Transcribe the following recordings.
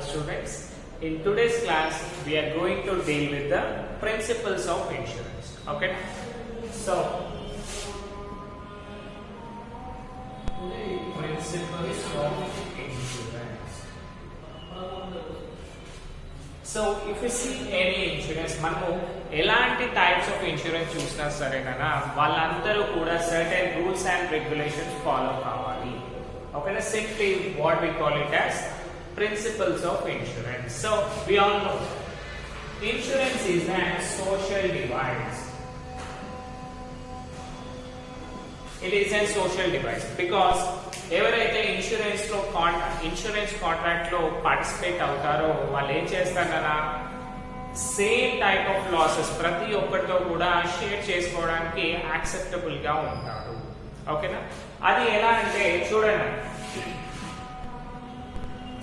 students. In today's class, we are going to deal with the principles of insurance. Okay. So, principles of insurance. So, if you see any insurance, మనము ఎలాంటి types of insurance చూసినా సరేనా వాళ్ళందరూ కూడా certain rules and regulations follow కావాలి. ఓకేనా, simply what we call it as principles of insurance. So we all know insurance is a social device. It is a social device because ఎవరైతే insurance contract లో participate అవుతారో వాళ్ళు ఏం చేస్తారన్నా same type of losses ప్రతి ఒక్కరితో కూడా share చేసుకోవడానికి acceptable గా ఉంటారు. ఓకేనా, అది ఎలా అంటే చూడండి,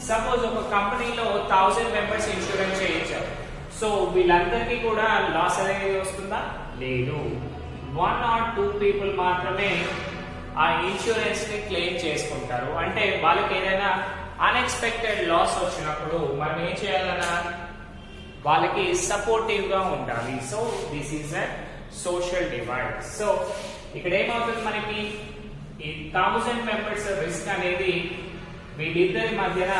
సపోజ్ ఒక కంపెనీలో 1000 మెంబర్స్ ఇన్సూరెన్స్ చేయించారు. సో వీళ్ళందరికీ కూడా లాస్ అనేది వస్తుందా? లేదు. 1 or 2 పీపుల్ మాత్రమే ఆ ఇన్సూరెన్స్ ని క్లెయిమ్ చేసుకుంటారు. అంటే వాళ్ళకి ఏదైనా అన్ఎక్స్పెక్టెడ్ లాస్ వచ్చినప్పుడు మనం ఏం చేయాలన్నా వాళ్ళకి సపోర్టివ్ గా ఉండాలి. So this is a social divide. So ఇక్కడ ఏమవుతుంది, మనకి ఈ 1000 మెంబర్స్ రిస్క్ అనేది వీళ్ళిద్దరి మధ్యన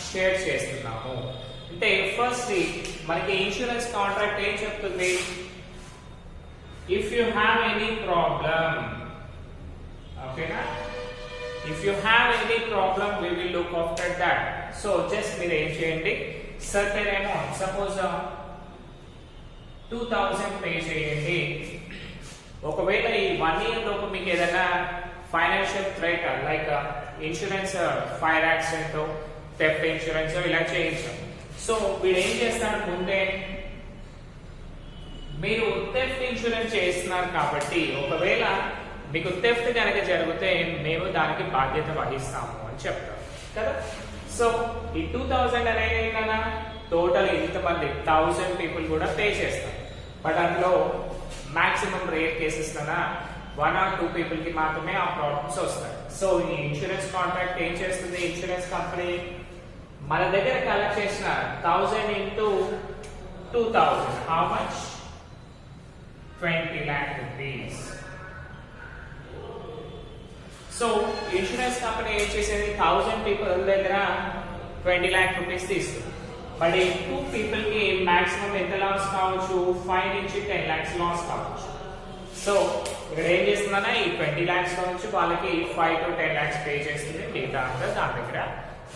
షేర్ చేస్తున్నాము. అంటే ఫస్ట్ మనకి ఇన్సూరెన్స్ కాంట్రాక్ట్ ఏం చెప్తుంది, if you have any problem, ఓకేనా, if you have any problem we will look after that. So just మీరు ఏం చేయండి, సర్టెన్ అమౌంట్ సపోజ్ 2000 పే చేయండి. ఒకవేళ ఈ 1 year లోపు మీకు ఏదైనా financial threat like insurance fire accident, theft insurance ఇలా చేయించాం. సో వీడు ఏం చేస్తాడు, ముందే మీరు థెఫ్ట్ ఇన్సూరెన్స్ చేస్తున్నారు కాబట్టి ఒకవేళ మీకు థెఫ్ట్ కనుక జరిగితే మేము దానికి బాధ్యత వహిస్తాము అని చెప్తాం కదా. సో ఈ 2000 అనేది కదా టోటల్ ఇంతమంది 1000 పీపుల్ కూడా పే చేస్తారు. బట్ అందులో మాక్సిమం రేర్ కేసెస్ కన్నా 1 or 2 పీపుల్ కి మాత్రమే ఆ ప్రాబ్లమ్స్ వస్తాయి. సో ఈ ఇన్సూరెన్స్ కాంట్రాక్ట్ ఏం చేస్తుంది, ఇన్సూరెన్స్ కంపెనీ మన దగ్గర కలెక్ట్ చేసిన 1000 into 2000 how much, 20 lakh rupees. So insurance company ఏం చేసేది, 1000 పీపుల్ దగ్గర 20 lakh rupees తీసుకుంది. బట్ ఈ 2 పీపుల్ కి మాక్సిమం ఎంత లాస్ కావచ్చు, 5 నుంచి 10 lakhs లాస్ కావచ్చు. సో ఇక్కడ ఏం చేస్తుందన్నా ఈ 20 lakhs నుంచి వాళ్ళకి 5 to 10 lakhs పే చేస్తుంది, మిగతా అంతా దాని దగ్గర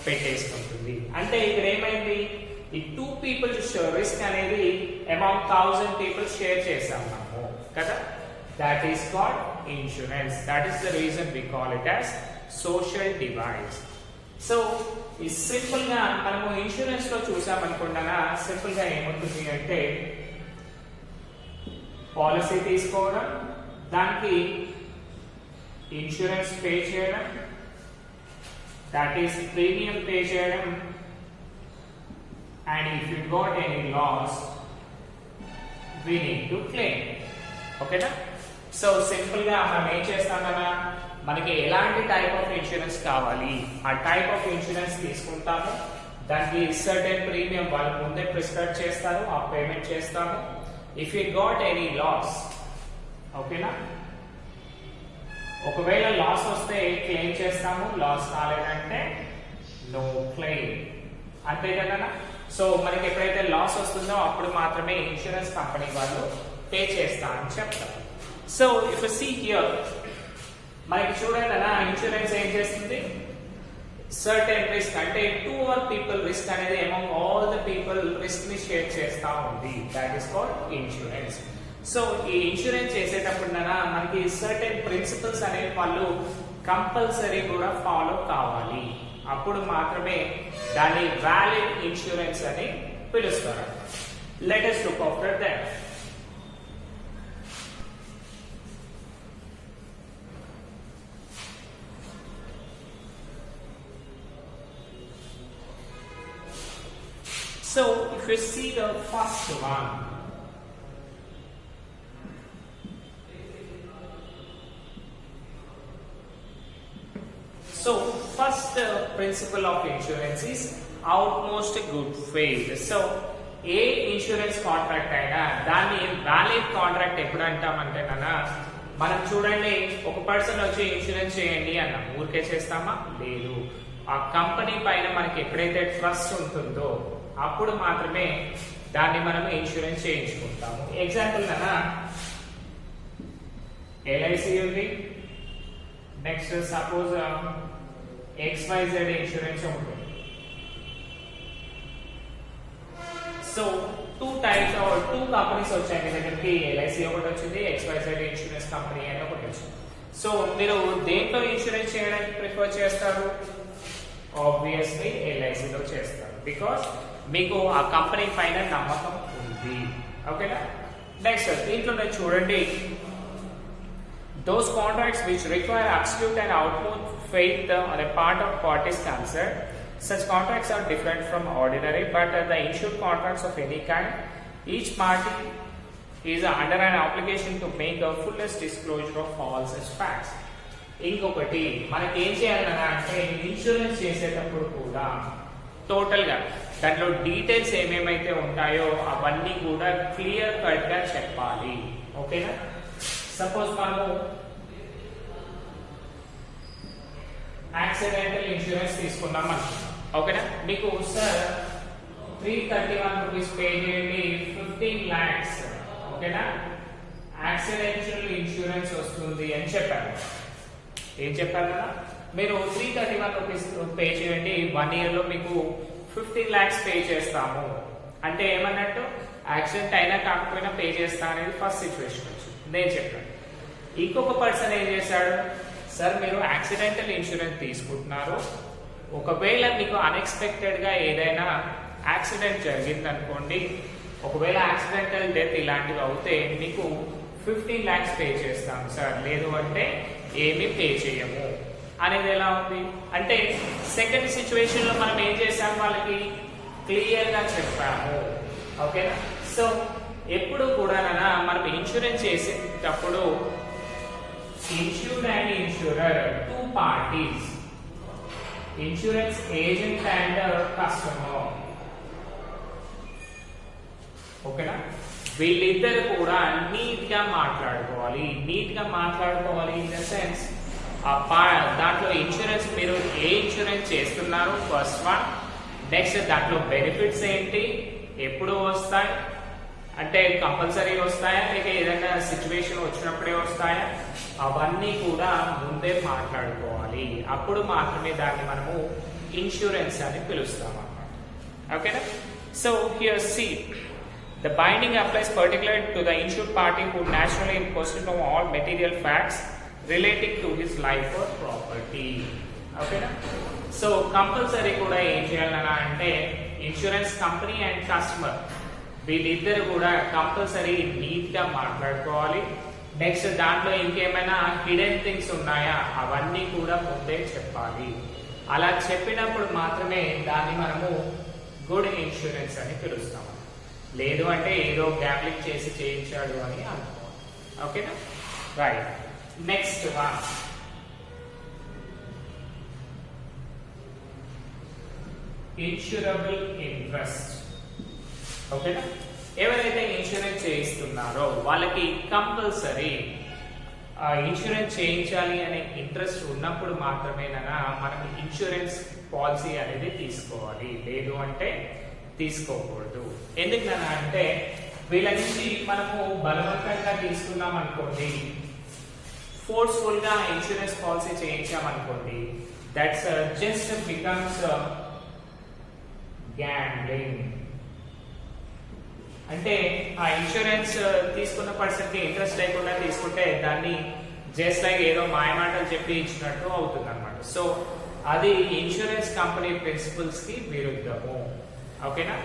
పెట్టేసుకుంటుంది. అంటే ఇక్కడ ఏమైంది, ఈ 2 పీపుల్స్ రిస్క్ అనేది అమౌంట్ 1000 పీపుల్ షేర్ చేసాం మనము కదా. That is called insurance. That is the reason we call it as social device. So ఈ సింపుల్ గా మనము ఇన్సూరెన్స్ లో చూసామనుకుంటున్నా సింపుల్ గా ఏముంటుంది అంటే పాలసీ తీసుకోవడం, దానికి ఇన్సూరెన్స్ పే చేయడం, దట్ ఈస్ ప్రీమియం పే చేయడం, and if you got any loss we need to claim. ఓకేనా. సో సింపుల్ గా మనం ఏం చేస్తాం కదా, మనకి ఎలాంటి టైప్ ఆఫ్ ఇన్సూరెన్స్ కావాలి ఆ టైప్ ఆఫ్ ఇన్సూరెన్స్ తీసుకుంటాము. దానికి సర్టెన్ ప్రీమియం వాళ్ళు ముందే ప్రిస్క్రైబ్ చేస్తారు, ఆ పేమెంట్ చేస్తాము. If you got any loss, ఓకేనా, ఒకవేళ లాస్ వస్తే క్లెయిమ్ చేస్తాము, లాస్ కాలేదంటే నో క్లెయిమ్, అంతే కదా. సో మనకి ఎప్పుడైతే లాస్ వస్తుందో అప్పుడు మాత్రమే ఇన్సూరెన్స్ కంపెనీ వాళ్ళు పే చేస్తా అని చెప్తారు. So if you see here మనకి చూడండి అలా ఇన్సూరెన్స్ ఏం చేస్తుంది, సర్టెన్ రిస్క్ అంటే 2 or పీపుల్ రిస్క్ అనేది among all the people risk ని షేర్ చేస్తా ఉంది. That is called insurance. So ఈ ఇన్సూరెన్స్ చేసేటప్పుడు మనకి సర్టెన్ ప్రిన్సిపల్స్ అనేవి వాళ్ళు కంపల్సరీ కూడా ఫాలో కావాలి. అప్పుడు మాత్రమే దాన్ని వ్యాలిడ్ ఇన్సూరెన్స్ అని పిలుస్తారు. Let us look after that. So if you see the first one, so first principle of insurance is utmost good faith. So a insurance contract అయినా దాన్ని వ్యాలిడ్ కాంట్రాక్ట్ ఎప్పుడు అంటామంటే మనం చూడండి, ఒక పర్సన్ వచ్చి ఇన్సూరెన్స్ చేయండి అన్నాం, ఊరికే చేస్తామా? లేదు. ఆ కంపెనీ పైన మనకి ఎప్పుడైతే ట్రస్ట్ ఉంటుందో అప్పుడు మాత్రమే దాన్ని మనం ఇన్సూరెన్స్ చేయించుకుంటాము. ఎగ్జాంపుల్ ఎల్ఐసి ఉంది, నెక్స్ట్ సపోజ్ XYZ ఇన్సూరెన్స్ ఉంటుంది. సో టూ కంపెనీస్ వచ్చాయి మీ దగ్గరికి, ఎల్ఐసి ఒకటి వచ్చింది, XYZ ఇన్సూరెన్స్ కంపెనీ అని ఒకటి వచ్చింది. సో మీరు దేంట్లో ఇన్సూరెన్స్ చేయడానికి ప్రిఫర్ చేస్తారు? ఆబ్వియస్లీ ఎల్ఐసిలో చేస్తారు, బికాస్ మీకు ఆ కంపెనీ పైన నమ్మకం ఉంది. ఓకేనా? నెక్స్ట్ దీంట్లో చూడండి, those contracts which require absolute and utmost faith on the part of parties concerned. Such contracts are different from ordinary, but the insured contracts of any kind, each party is under an obligation to make a fullest disclosure of all such facts. ఇంకొకటి మనకి ఏం చేయాలన్నా అంటే insurance చేసేటప్పుడు కూడా total గా దాంట్లో details ఏమేమైతే ఉంటాయో అవన్నీ కూడా క్లియర్ కట్ గా చెప్పాలి. ఓకేనా? సపోజ్ మనము యాక్సిడెంటల్ ఇన్సూరెన్స్ తీసుకున్నాం అనుకున్నాం. ఓకేనా? మీకు సార్ 331 రూపీస్ పే చేయండి, 15 lakhs ఓకేనా యాక్సిడెంటల్ ఇన్సూరెన్స్ వస్తుంది అని చెప్పారు. ఏం చెప్పారు కదా, మీరు 331 రూపీస్ పే చేయండి, 1 year లో మీకు 15 lakhs పే చేస్తాము అంటే ఏమన్నట్టు, యాక్సిడెంట్ అయినా కాకపోయినా పే చేస్తా అనేది ఫస్ట్ సిచ్యువేషన్ వచ్చింది. నేను చెప్పాను. ఇంకొక పర్సన్ ఏం చేశాడు, సార్ మీరు యాక్సిడెంటల్ ఇన్సూరెన్స్ తీసుకుంటున్నారు, ఒకవేళ మీకు అన్ఎక్స్పెక్టెడ్ గా ఏదైనా యాక్సిడెంట్ జరిగింది అనుకోండి, ఒకవేళ యాక్సిడెంటల్ డెత్ ఇలాంటివి అవుతే మీకు 15 lakhs పే చేస్తాం సార్, లేదు అంటే ఏమీ పే చేయము అనేది ఎలా ఉంది అంటే, సెకండ్ సిచ్యువేషన్ లో మనం ఏం చేసాం, వాళ్ళకి క్లియర్ గా చెప్పాము. ఓకేనా? సో ఎప్పుడు కూడా మనం ఇన్సూరెన్స్ చేసేటప్పుడు insured and insurer, two parties, insurance agent and customer. ఓకేనా? వీళ్ళిద్దరు కూడా నీట్ గా మాట్లాడుకోవాలి. ఇన్ ద సెన్స్ దాంట్లో ఇన్సూరెన్స్ మీరు ఏ ఇన్సూరెన్స్ చేస్తున్నారు ఫస్ట్ వన్, నెక్స్ట్ దాంట్లో బెనిఫిట్స్ ఏంటి, ఎప్పుడు వస్తాయి అంటే కంపల్సరీ వస్తాయా లేక ఏదైనా సిచ్యువేషన్ వచ్చినప్పుడే వస్తాయా, అవన్నీ కూడా ముందే మాట్లాడుకోవాలి. అప్పుడు మాత్రమే దాన్ని మనము ఇన్సూరెన్స్ అని పిలుస్తాం అన్నమాట. ఓకేనా? So here see the binding applies particularly to the insured party who naturally in pursuit of all material facts relating to his life or property. ఓకేనా? సో కంపల్సరీ కూడా ఏం చేయాలన్నా అంటే ఇన్సూరెన్స్ కంపెనీ అండ్ కస్టమర్ వీళ్ళిద్దరు కూడా compulsory neat గా మాట్లాడుకోవాలి. Next దాంట్లో ఇంకేమైనా హిడెన్ థింగ్స్ ఉన్నాయా అవన్నీ కూడా ముందే చెప్పాలి. అలా చెప్పినప్పుడు మాత్రమే దాన్ని మనము గుడ్ ఇన్సూరెన్స్ అని పిలుస్తాం. లేదు అంటే ఏదో గ్యాంబ్లింగ్ చేసి చేయించాడు అని అనుకోవాలి. ఓకేనా? Right. Next one insurable interest. ఓకేనా? ఎవరైతే ఇన్సూరెన్స్ చేయిస్తున్నారో వాళ్ళకి కంపల్సరీ ఇన్సూరెన్స్ చేయించాలి అనే ఇంట్రెస్ట్ ఉన్నప్పుడు మాత్రమే మనకి ఇన్సూరెన్స్ పాలసీ అనేది తీసుకోవాలి, లేదు అంటే తీసుకోకూడదు. ఎందుకన్నా అంటే వీళ్ళ నుంచి మనము బలవంతంగా తీసుకున్నాం అనుకోండి, ఫోర్స్ఫుల్ గా ఇన్సూరెన్స్ పాలసీ చేయించామనుకోండి, దట్స్ జస్ట్ బికమ్స్ గ్యాంబ్లింగ్. అంటే ఆ ఇన్సూరెన్స్ తీసుకున్న పర్సన్ కి ఇంట్రెస్ట్ లేకుండా తీసుకుంటే దాన్ని జస్ట్ లైక్ ఏదో మాయమాటలు చెప్పి ఇచ్చినట్టు అవుతుంది అనమాట. సో అది ఇన్సూరెన్స్ కంపెనీ ప్రిన్సిపల్స్ కి విరుద్ధము. ఓకేనా?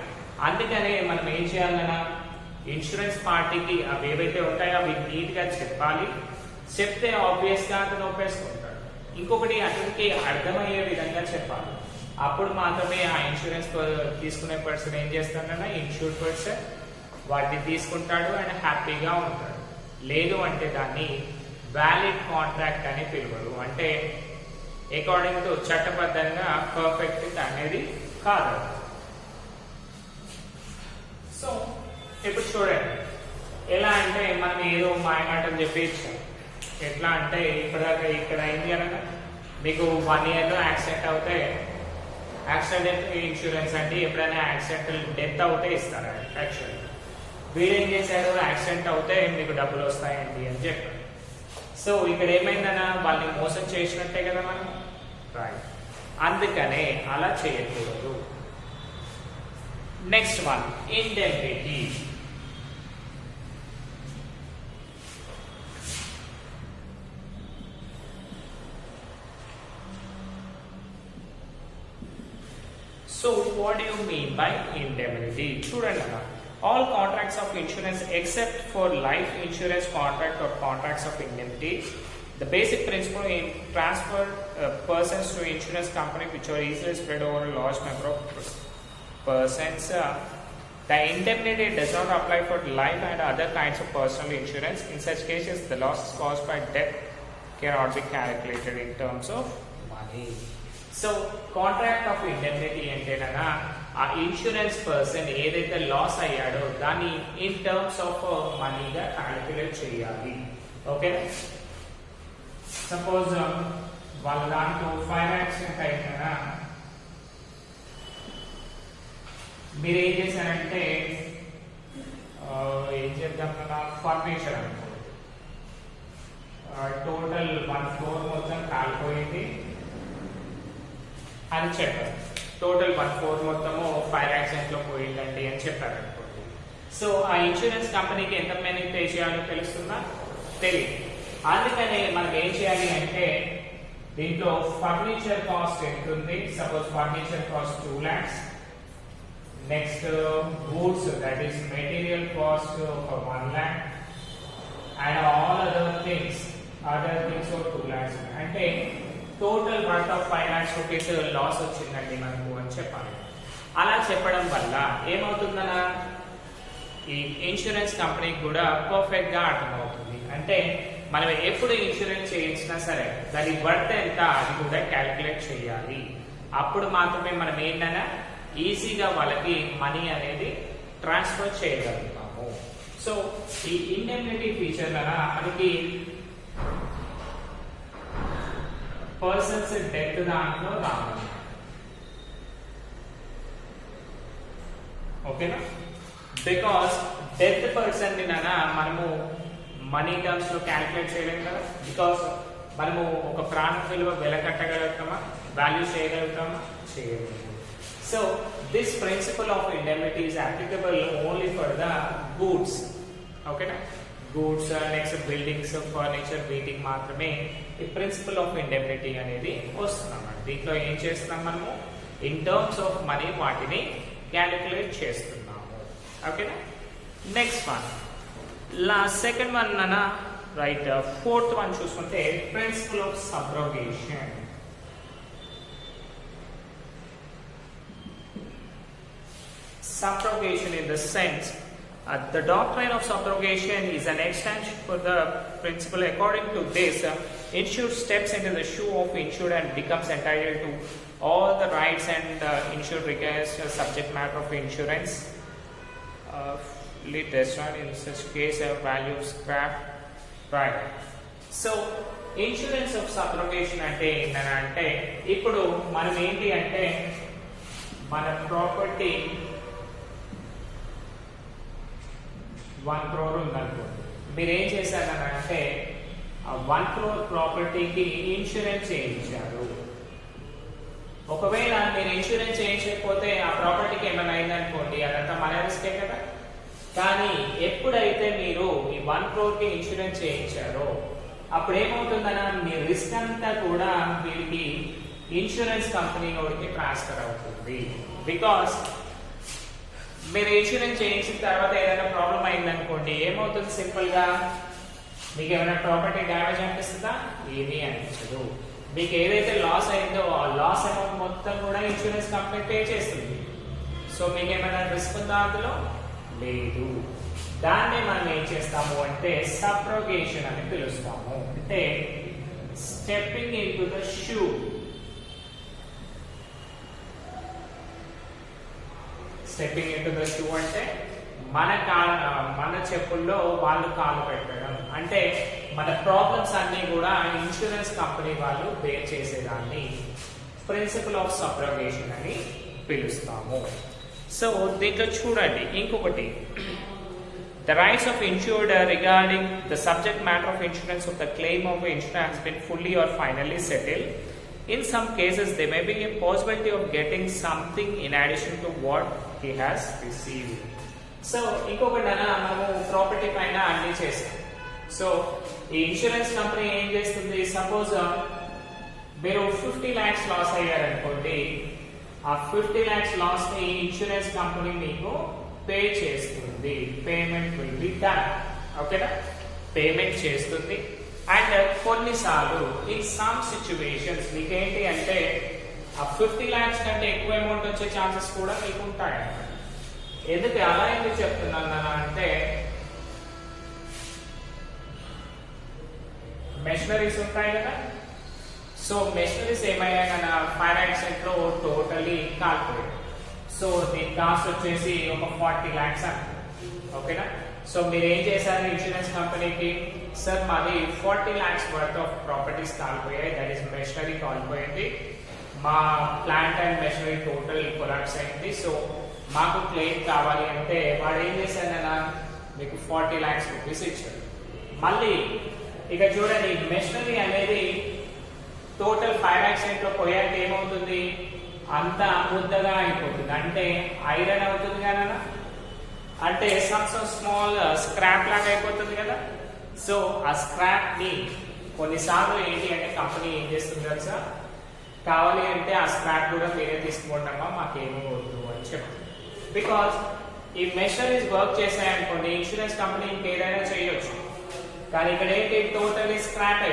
అందుకనే మనం ఏం చేయాలన్నా ఇన్సూరెన్స్ పార్టీకి అవి ఏవైతే ఉంటాయో అవి నీట్ గా చెప్పాలి. చెప్తే ఆబ్వియస్ గా అతను ఒప్పేసుకుంటాడు. ఇంకొకటి అతనికి అర్థమయ్యే విధంగా చెప్పాలి. అప్పుడు మాత్రమే ఆ ఇన్సూరెన్స్ తీసుకునే పర్సన్ ఏం చేస్తాడన్నా ఇన్సూర్డ్ పర్సన్ వాటిని తీసుకుంటాడు అండ్ హ్యాపీగా ఉంటాడు. లేదు అంటే దాన్ని వ్యాలిడ్ కాంట్రాక్ట్ అని పిలువరు. అంటే అకార్డింగ్ టు చట్టబద్ధంగా పర్ఫెక్ట్ అనేది కాదు. సో ఇప్పుడు చూడండి, ఎలా అంటే మనం ఏదో మాయమాటలు చెప్పి ఇచ్చాం. ఎట్లా అంటే ఇప్పటిదాకా ఇక్కడ అయింది అనగా మీకు 1 yearలో యాక్సిడెంట్ అవుతే యాక్సిడెంట్ ఇన్సూరెన్స్ అంటే ఎప్పుడైనా యాక్సిడెంటల్ డెత్ అవుతే ఇస్తారు. యాక్చువల్లీ వీడేం చేశారు, యాక్సిడెంట్ అవుతే మీకు డబ్బులు వస్తాయండి అని చెప్పారు. సో ఇక్కడ ఏమైందన్నా వాళ్ళని మోసం చేసినట్టే కదా మనం, రైట్. అందుకనే అలా చేయకూడదు. Next one, indemnity. So what do you mean by indemnity? చూడండి అన్న, all contracts of insurance except for life insurance contract or contracts of indemnity, the basic principle in transfer persons to insurance company which are easily spread over a large number of persons. The indemnity does not apply for life and other kinds of personal insurance. In such cases, the losses caused by death cannot be calculated in terms of money. So contract of indemnity అంటేనగా ఆ insurance person ఏదైతే loss అయ్యాడో దాన్ని in terms of మనీగా calculate చేయాలి. Okay, suppose వాళ్ళ దాంట్లో fire accident అయినా మీరు ఏం చేశారంటే ఏం చేద్దాం కదా, ఫర్నిచర్ అనుకో, టోటల్ 1 floor మొత్తం కాలిపోయింది అని చెప్పారు. టోటల్ 1 floor మొత్తము ఫైర్ యాక్సిడెంట్ లో పోయిందండి అని చెప్పారు అనుకోండి. సో ఆ ఇన్సూరెన్స్ కంపెనీకి ఎంత మనీ పే చేయాలో తెలుస్తుందా? తెలియదు. అందుకనే మనం ఏం చేయాలి అంటే దీంట్లో ఫర్నిచర్ కాస్ట్ ఎంత ఉంది, suppose furniture cost 2 lakhs. Next goods that is material cost ఒక 1 lakh and all other things ఒక 2 lakhs. అంటే total worth of 5 lakhs rupees loss వచ్చిందండి మనకు అని చెప్పాలి. అలా చెప్పడం వల్ల ఏమవుతుందన్నా ఈ ఇన్సూరెన్స్ కంపెనీకి కూడా పర్ఫెక్ట్ గా అర్థమవుతుంది. అంటే మనం ఎప్పుడు ఇన్సూరెన్స్ చేయించినా సరే దాని వర్త్ ఎంత అది కూడా క్యాలిక్యులేట్ చేయాలి. అప్పుడు మాత్రమే మనం ఏంటన్నా ఈజీగా వాళ్ళకి మనీ అనేది ట్రాన్స్ఫర్ చేయగలుగుతాము. సో ఈ ఇండెమ్నిటీ ఫీచర్ మనకి పర్సన్స్ డెత్ దాంట్లో రావాలి. ఓకేనా? బికాస్ డెత్ పర్సన్ మనము మనీ టర్మ్స్ లో క్యాలిక్యులేట్ చేయలేము కదా. బికాస్ మనము ఒక ప్రాణం విలువ వెలకట్టగలుగుతామా, వాల్యూ చేయగలుగుతామా, చేయలేము. So this principle of indemnity is applicable only for the goods. ఓకేనా? గూడ్స్, నెక్స్ట్ బిల్డింగ్స్, ఫర్నిచర్, వీటికి మాత్రమే ఈ ప్రిన్సిపల్ ఆఫ్ ఇండెమ్నిటీ అనేది వస్తుందన్నమాట. దీంట్లో ఏం చేస్తున్నాం మనము ఇన్ టర్మ్స్ ఆఫ్ మనీ వాటిని క్యాలిక్యులేట్ చేస్తున్నాము. ఓకేనా? నెక్స్ట్ వన్, సెకండ్ వన్ అన్న రైట్. ఫోర్త్ వన్ చూసుకుంటే principle of subrogation. Subrogation in the sense the doctrine of subrogation is an extension for the principle. According to this, insured steps into the shoe of insured and becomes entitled to all the rights and insured requires subject matter of insurance. It does not in such case a value of scrap. Right. So insurance of subrogation అంటే ఏంటంటే ఇప్పుడు మనం ఏంటి అంటే మన property 1 crore ఉందనుకోండి. మీరు ఏం చేశారంటే ఆ 1 crore ప్రాపర్టీకి ఇన్సూరెన్స్ చేయించారు. ఒకవేళ మీరు ఇన్సూరెన్స్ చేయించకపోతే ఆ ప్రాపర్టీకి ఏమైనా అయిందనుకోండి, అదంతా మన రిస్కే కదా. కానీ ఎప్పుడైతే మీరు ఈ 1 crore కి ఇన్సూరెన్స్ చేయించారో అప్పుడు ఏమవుతుందన్నా మీ రిస్క్ అంతా కూడా వీరికి ఇన్సూరెన్స్ కంపెనీ నోడికి ట్రాన్స్ఫర్ అవుతుంది. బికాస్ మీరు ఇన్సూరెన్స్ చేయించిన తర్వాత ఏదైనా ప్రాబ్లం అయిందనుకోండి, ఏమవుతుంది సింపుల్ గా మీకు ఏమైనా ప్రాపర్టీ డ్యామేజ్ అనిపిస్తుందా? ఏమీ అనిపించదు. మీకు ఏదైతే లాస్ అయిందో ఆ లాస్ అమౌంట్ మొత్తం కూడా ఇన్సూరెన్స్ కంపెనీ పే చేస్తుంది. సో మీకు ఏమైనా రిస్క్ ఉందా? అందులో లేదు. దాన్ని మనం ఏం చేస్తాము అంటే సబ్రోగేషన్ అని పిలుస్తాము. అంటే stepping in to the shoe stepping in to the shoe అంటే మన చెప్పుల్లో వాళ్ళు కాలు పెట్టడం, అంటే మన ప్రాబ్లమ్స్ అన్ని కూడా ఇన్సూరెన్స్ కంపెనీ వాళ్ళు బేర్ చేసేదాన్ని ప్రిన్సిపల్ ఆఫ్ సబ్రోగేషన్ అని పిలుస్తాము. సో దీంట్లో చూడండి ఇంకొకటి, the rights of insured regarding the subject matter of insurance of the claim of insurance has been fully or finally settled. In some cases there may be a possibility of getting something in addition to what he has received. So ఇంకొకటి మనము property పైన అన్ని చేస్తాం. So ఈ insurance company ఏం చేస్తుంది, suppose మీరు 50 lakhs loss అయ్యారనుకోండి, ఆ 50 lakhs లాస్ ని ఇన్సూరెన్స్ కంపెనీ మీకు పే చేస్తుంది. Payment will be done. ఓకేనా, పేమెంట్ చేస్తుంది. అండ్ కొన్నిసార్లు ఇన్ సమ్ సిచ్యువేషన్స్ మీకేంటి అంటే ఆ 50 lakhs కంటే ఎక్కువ అమౌంట్ వచ్చే ఛాన్సెస్ కూడా మీకు ఉంటాయి. ఎందుకు అలా ఎందుకు చెప్తున్నాను అంటే మెషినరీస్ ఉంటాయి కదా, సో మెషినరీస్ ఏమయ్యా కదా ఫైర్ యాక్సిడెంట్ లో టోటలీ కాలిపోయాయి. సో దీని కాస్ట్ వచ్చేసి ఒక 40 lakhs అంట. ఓకేనా, సో మీరు ఏం చేశారు ఇన్సూరెన్స్ కంపెనీకి, సార్ మాది 40 lakhs వర్త్ ఆఫ్ ప్రాపర్టీస్ కాలిపోయాయి, దట్ ఈస్ మెషినరీ కాలిపోయింది, మా plant and machinery total collapse అయింది, సో మాకు క్లెయిమ్ కావాలి అంటే వాడు ఏం చేశాడన్నా మీకు 40 lakhs రూపీస్ ఇచ్చాడు. మళ్ళీ ఇక చూడండి, మెషినరీ అనేది టోటల్ ఫైర్ యాక్సిడెంట్ లో పోయాక ఏమవుతుంది, అంత ముద్దగా అయిపోతుంది, అంటే ఐరన్ అవుతుంది కదా, అంటే సమ్ స్మాల్ స్క్రాప్ లాగా అయిపోతుంది కదా. సో ఆ స్క్రాప్ ని కొన్నిసార్లు ఏంటి అంటే కంపెనీ ఏం చేస్తుంది తెలుసా, కావాలి అంటే ఆ స్క్రాప్ కూడా మీరే తీసుకుంటామా, మాకేమీ వద్దు అని చెప్తుంది. బికాస్ ఈ మెషినరీస్ వర్క్ చేసాయనుకోండి ఇన్సూరెన్స్ కంపెనీ ఇంకేదైనా చేయొచ్చు, కానీ ఇక్కడ ఏంటి టోటల్లీ స్క్రాప్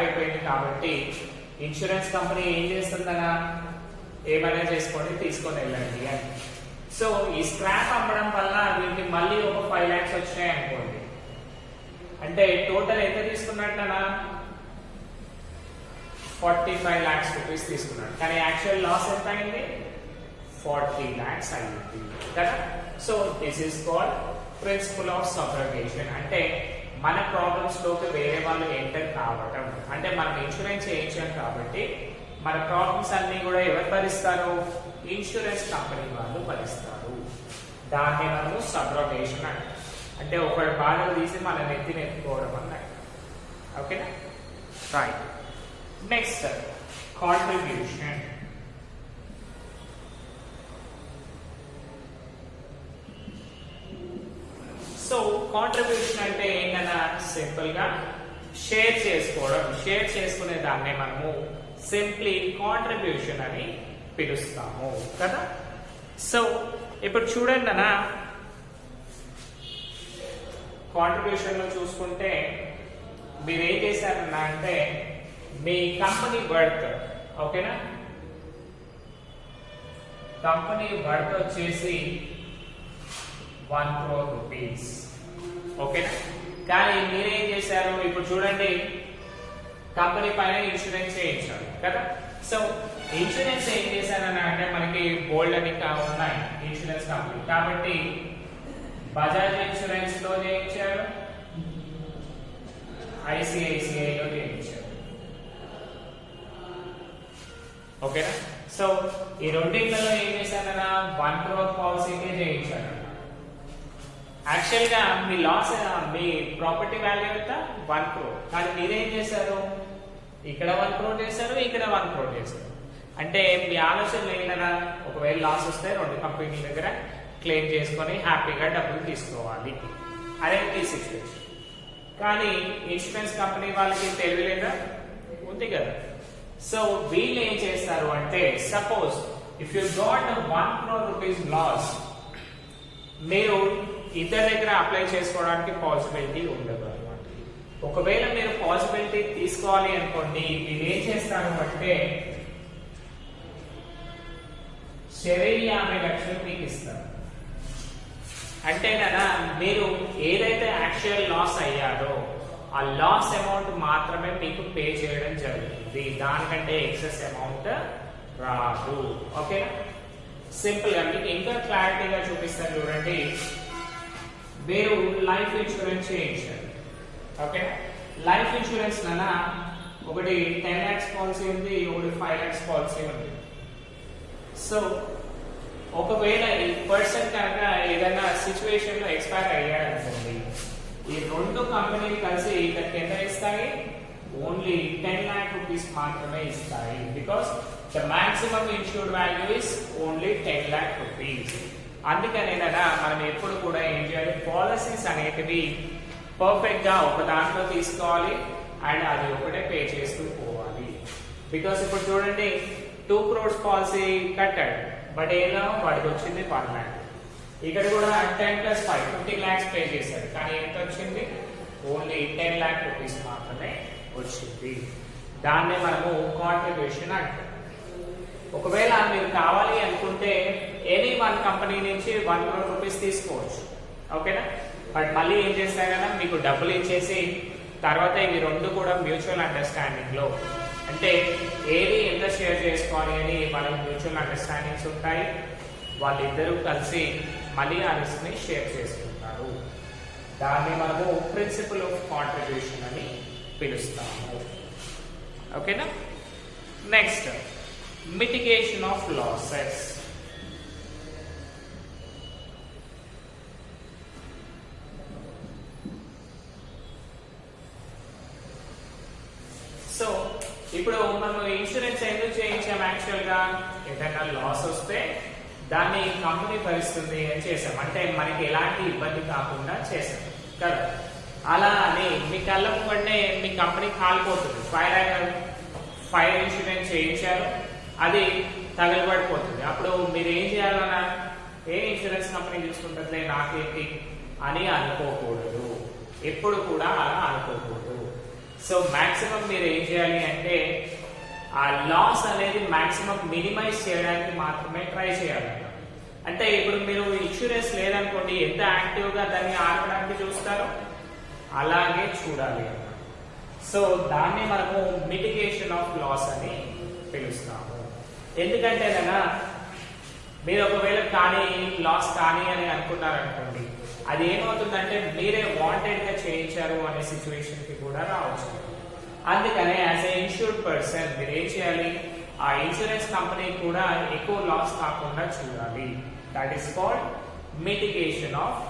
అయిపోయింది కాబట్టి ఇన్సూరెన్స్ కంపెనీ ఏం చేస్తుందనా, ఏమైనా చేసుకోండి తీసుకొని వెళ్ళండి అని. సో ఈ స్క్రాప్ అమ్మడం వల్ల వీటికి మళ్ళీ ఒక 5 lakhs వచ్చినాయి అనుకోండి, అంటే టోటల్ ఎంత తీసుకున్నట్టనా 45 lakhs రూపీస్ తీసుకున్నాడు, కానీ యాక్చువల్ లాస్ ఎంత అయింది 40 lakhs అయింది కదా. So this is called principle of subrogation. అంటే మన ప్రాబ్లమ్స్ లోకి వేరే వాళ్ళు ఎంటర్ కావటం, అంటే మనం ఇన్సూరెన్స్ చేయించాం కాబట్టి మన ప్రాబ్లమ్స్ అన్ని కూడా ఎవరు భరిస్తారు, ఇన్సూరెన్స్ కంపెనీ వాళ్ళు భరిస్తారు. దాన్ని మనము సబ్రోగేషన్ అంటాం, అంటే ఒకటి బాధలు తీసి మన నెత్తిని ఎత్తుకోవడం అన్నట్టు. ఓకేనా, right. Next contribution. So contribution అంటే ఏంటన్నా సింపుల్ గా షేర్ చేసుకోవడం. షేర్ చేసుకునే దాన్నే మనము సింప్లీ కాంట్రిబ్యూషన్ అని పిలుస్తాము కదా. సో ఇప్పుడు చూడండి అన్న, కాంట్రిబ్యూషన్ లో చూసుకుంటే మీరు ఏం చేశారన్నా అంటే మీ కంపెనీ వర్త్, ఓకేనా, కంపెనీ వర్త్ వచ్చేసి 1 crore rupees. ఓకేనా, కానీ మీరేం చేశారు, ఇప్పుడు చూడండి కంపెనీ పైన ఇన్సూరెన్స్ చేయించారు కదా. సో ఇన్సూరెన్స్ ఏం చేశారని అంటే మనకి బోల్డ్ అని ఉన్నాయి ఇన్సూరెన్స్ కంపెనీ, కాబట్టి బజాజ్ ఇన్సూరెన్స్ లో చేయించారు, ICICI లో చేయించారు. ఓకేనా, సో ఈ రెండింటిలో ఏం చేశారన్నా 1 crore పాలసీకే చేయించారు. యాక్చువల్ గా మీ లాస్, మీ ప్రాపర్టీ వాల్యూ ఎంత 1 crore, కానీ మీరేం చేశారు, ఇక్కడ 1 crore చేశారు, ఇక్కడ 1 crore చేశారు. అంటే మీ ఆలోచన ఏంటన్నా, ఒకవేళ లాస్ వస్తే 2 కంపెనీల దగ్గర క్లెయిమ్ చేసుకొని హ్యాపీగా డబ్బులు తీసుకోవాలి అనేది సిచ్యువేషన్. కానీ ఇన్సూరెన్స్ కంపెనీ వాళ్ళకి తెలియలేదా, ఉంది కదా. సో వీళ్ళు ఏం చేస్తారు అంటే, suppose if you got 1 crore rupees loss, మీరు ఇద్దరి దగ్గర అప్లై చేసుకోవడానికి పాసిబిలిటీ ఉండదు అనమాట. ఒకవేళ మీరు పాసిబిలిటీ తీసుకోవాలి అనుకోండి, మీరు ఏం చేస్తారు అంటే షెరీ 50 లక్షలు మీకు ఇస్తారు. అంటే కదా మీరు ఏదైతే యాక్చువల్ లాస్ అయ్యారో ఆ లాస్ అమౌంట్ మాత్రమే మీకు పే చేయడం జరుగుతుంది, దానికంటే ఎక్సెస్ అమౌంట్ రాదు. ఓకేనా, సింపుల్ గా మీకు ఇంకా క్లారిటీగా చూపిస్తాను చూడండి. మీరు లైఫ్ ఇన్సూరెన్స్ చేయించారు, ఓకే. లైఫ్ ఇన్సూరెన్స్ లనా ఒకటి 10 lakhs పాలసీ ఉంది, ఒకటి 5 lakhs పాలసీ ఉంది. సో ఒకవేళ ఈ పర్సన్ కనుక ఏదైనా సిచ్యువేషన్ లో ఎక్స్పైర్ అయ్యాడు అనుకోండి, ఈ రెండు కంపెనీలు కలిసి ఇక్కడికి ఎంత ఇస్తాయి? ఓన్లీ 10 lakh rupees మాత్రమే ఇస్తాయి. Because the maximum insured value is only 10 lakh rupees. అందుకనేనా మనం ఎప్పుడు కూడా ఏం చేయాలి, పాలసీస్ అనేటివి పర్ఫెక్ట్ గా ఒక దాంట్లో తీసుకోవాలి అండ్ అది ఒకటే పే చేస్తూ పోవాలి. బికాస్ ఇప్పుడు చూడండి 2 crores పాలసీ కట్టాడు, బట్ ఏదో వాడికి వచ్చింది 1 lakh. ఇక్కడ కూడా 10 plus 5 50 lakhs పే చేశాడు, కానీ ఎంత వచ్చింది? ఓన్లీ 10 lakh rupees మాత్రమే వచ్చింది. దాన్నే మనము కాంట్రిబ్యూషన్ అంటాం. ఒకవేళ మీరు కావాలి అనుకుంటే ఎనీ వన్ కంపెనీ నుంచి 1 crore rupees తీసుకోవచ్చు, ఓకేనా. బట్ మళ్ళీ ఏం చేస్తారు కదా, మీకు డబ్బులు ఇచ్చేసి తర్వాత ఇవి రెండు కూడా మ్యూచువల్ అండర్స్టాండింగ్ లో, అంటే ఏది ఎంత షేర్ చేసుకోవాలి అని మనకు మ్యూచువల్ అండర్స్టాండింగ్స్ ఉంటాయి. వాళ్ళిద్దరూ కలిసి మళ్ళీ ఆ రిస్క్ ని షేర్ చేసుకుంటారు. దాన్ని మనము ప్రిన్సిపల్ ఆఫ్ కాంట్రిబ్యూషన్ అని పిలుస్తాము, ఓకేనా. Next, mitigation of losses. So ఇప్పుడు మనం ఇన్సూరెన్స్ ఎందుకు చేయించాం? యాక్చువల్ గా ఏదైనా లాస్ వస్తే దాన్ని కంపెనీ భరిస్తుంది అని చేసాం, అంటే మనకి ఎలాంటి ఇబ్బంది కాకుండా చేసాం కదా. అలా అని మీ కళ్ళ ముందే మీ కంపెనీ కాలిపోతుంది, ఫైర్ ఇన్సూరెన్స్ చేయించారు, అది తగలబడిపోతుంది. అప్పుడు మీరు ఏం చేయాలన్నా, ఏ ఇన్సూరెన్స్ కంపెనీ చూసుకుంటుందిలే నాకేంటి అని అనుకోకూడదు, ఎప్పుడు కూడా అలా అనుకోకూడదు. సో మాక్సిమం మీరు ఏం చేయాలి అంటే ఆ లాస్ అనేది మాక్సిమం మినిమైజ్ చేయడానికి మాత్రమే ట్రై చేయాలి. అంటే ఇప్పుడు మీరు ఇన్సూరెన్స్ లేదనుకోండి, ఎంత యాక్టివ్ గా దాన్ని ఆపడానికి చూస్తారో అలాగే చూడాలి. సో దాన్ని మనము మిటిగేషన్ ఆఫ్ లాస్ అని పిలుస్తాము. ఎందుకంటే మీరు ఒకవేళ కానీ లాస్ కానీ అని అనుకున్నారనుకోండి, అది ఏమవుతుందంటే మీరే వాంటెడ్ గా చేయించారు అనే సిచ్యువేషన్ కి కూడా రావచ్చు. అందుకనే యాజ్ ఎ ఇన్సూర్డ్ పర్సన్ మీరు ఏం చేయాలి, ఆ ఇన్సూరెన్స్ కంపెనీ కూడా ఎక్కువ లాస్ కాకుండా చూడాలి. That is called mitigation of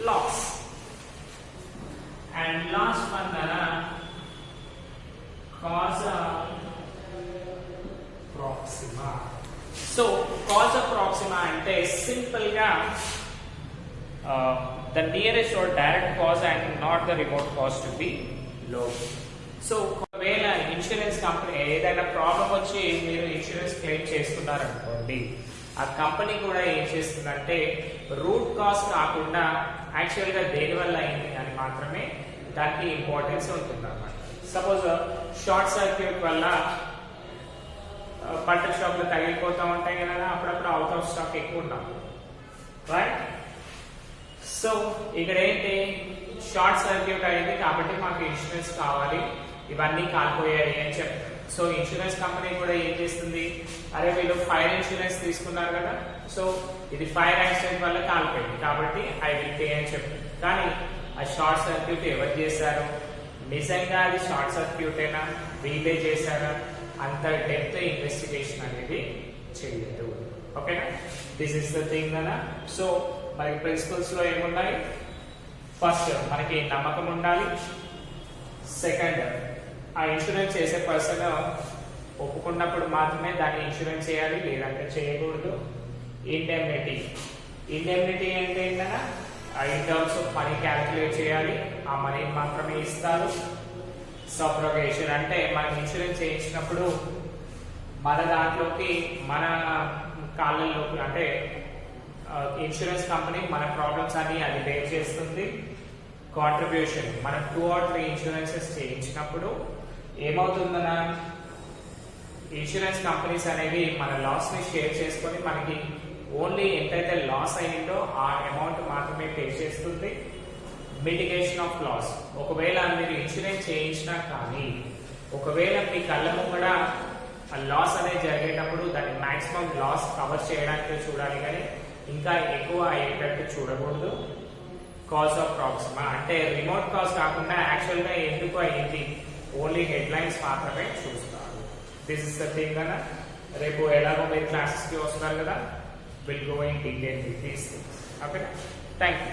loss. And last one causa proxima. So causa proxima అంటే సింపుల్ గా the nearest or direct cause and not the remote cause to be low. So ఒకవేళ insurance company ఏదైనా problem వచ్చి మీరు insurance claim చేసుకున్నారనుకోండి, ఆ company కూడా ఏం చేస్తుందంటే రూట్ కాజ్ కాకుండా యాక్చువల్ గా దేని వల్ల అయింది అని మాత్రమే దానికి ఇంపార్టెన్స్ ఉంటుంది అన్నమాట. సపోజ్ షార్ట్ సర్క్యూట్ వల్ల బట్టల షాప్లు తగిలిపోతూ ఉంటాయి కదా, అప్పుడప్పుడు అవుట్ ఆఫ్ స్టాక్ ఎక్కువ ఉన్నాం, రైట్. సో ఇక్కడ ఏంటి, షార్ట్ సర్క్యూట్ అయింది కాబట్టి మాకు ఇన్సూరెన్స్ కావాలి, ఇవన్నీ కాలిపోయాయి అని చెప్తారు. సో ఇన్సూరెన్స్ కంపెనీ కూడా ఏం చేస్తుంది, అరే వీళ్ళు ఫైర్ ఇన్సూరెన్స్ తీసుకున్నారు కదా, సో ఇది ఫైర్ యాక్సిడెంట్ వల్ల కాలిపోయింది కాబట్టి ఐ విల్ పే అని చెప్తుంది. కానీ ఆ షార్ట్ సర్క్యూట్ ఎవరు చేశారు, నిజంగా అది షార్ట్ సర్క్యూట్ అయినా వీళ్ళే చేశారా, అంత డెప్త్ ఇన్వెస్టిగేషన్ అనేది చేయలేదు, ఓకేనా. దిస్ ఇస్ ద థింగ్ కదా. సో మనకి ప్రిన్సిపల్స్ లో ఏమున్నాయి, ఫస్ట్ మనకి నమ్మకం ఉండాలి, సెకండ్ ఆ ఇన్సూరెన్స్ చేసే పర్సన్ ఒప్పుకున్నప్పుడు మాత్రమే దాన్ని ఇన్సూరెన్స్ చేయాలి, లేదంటే చేయకూడదు. ఇండెమ్నిటీ అంటే ఏంటన్నా, in terms of money calculate చేయాలి, ఆ మనీ మాత్రమే ఇస్తారు. సబ్రోగేషన్ అంటే మనం ఇన్సూరెన్స్ చేయించినప్పుడు మన దాంట్లోకి మన కాళ్ళల్లోకి అంటే ఇన్సూరెన్స్ కంపెనీ మన ప్రాబ్లమ్స్ అన్ని అది బేర్ చేస్తుంది. కాంట్రిబ్యూషన్ మనం 2 or 3 ఇన్సూరెన్సెస్ చేయించినప్పుడు ఏమవుతుందన్నా, ఇన్సూరెన్స్ కంపెనీస్ అనేవి మన లాస్ ని షేర్ చేసుకొని మనకి ఓన్లీ ఎంతైతే లాస్ అయిందో ఆ అమౌంట్ మాత్రమే పే చేస్తుంది. మిటిగేషన్ ఆఫ్ లాస్, ఒకవేళ మీరు ఇన్సూరెన్స్ చేయించినా కానీ ఒకవేళ మీ కళ్ళ ముంగడ ఆ లాస్ అనేది జరిగేటప్పుడు దాన్ని మాక్సిమం లాస్ కవర్ చేయడానికి చూడాలి, కానీ ఇంకా ఎక్కువ అయ్యేటట్టు చూడకూడదు. కాజ్ ఆఫ్ ప్రాక్సిమా అంటే రిమోట్ కాజ్ కాకుండా యాక్చువల్ గా ఎందుకు అయ్యింది ఓన్లీ హెడ్లైన్స్ మాత్రమే చూస్తారు. దిస్ ఇస్ ద థింగ్ కదా. రేపు ఎలాగో మీరు క్లాసెస్ కి వస్తున్నారు కదా, will go in detail with these things. Okay, thank you.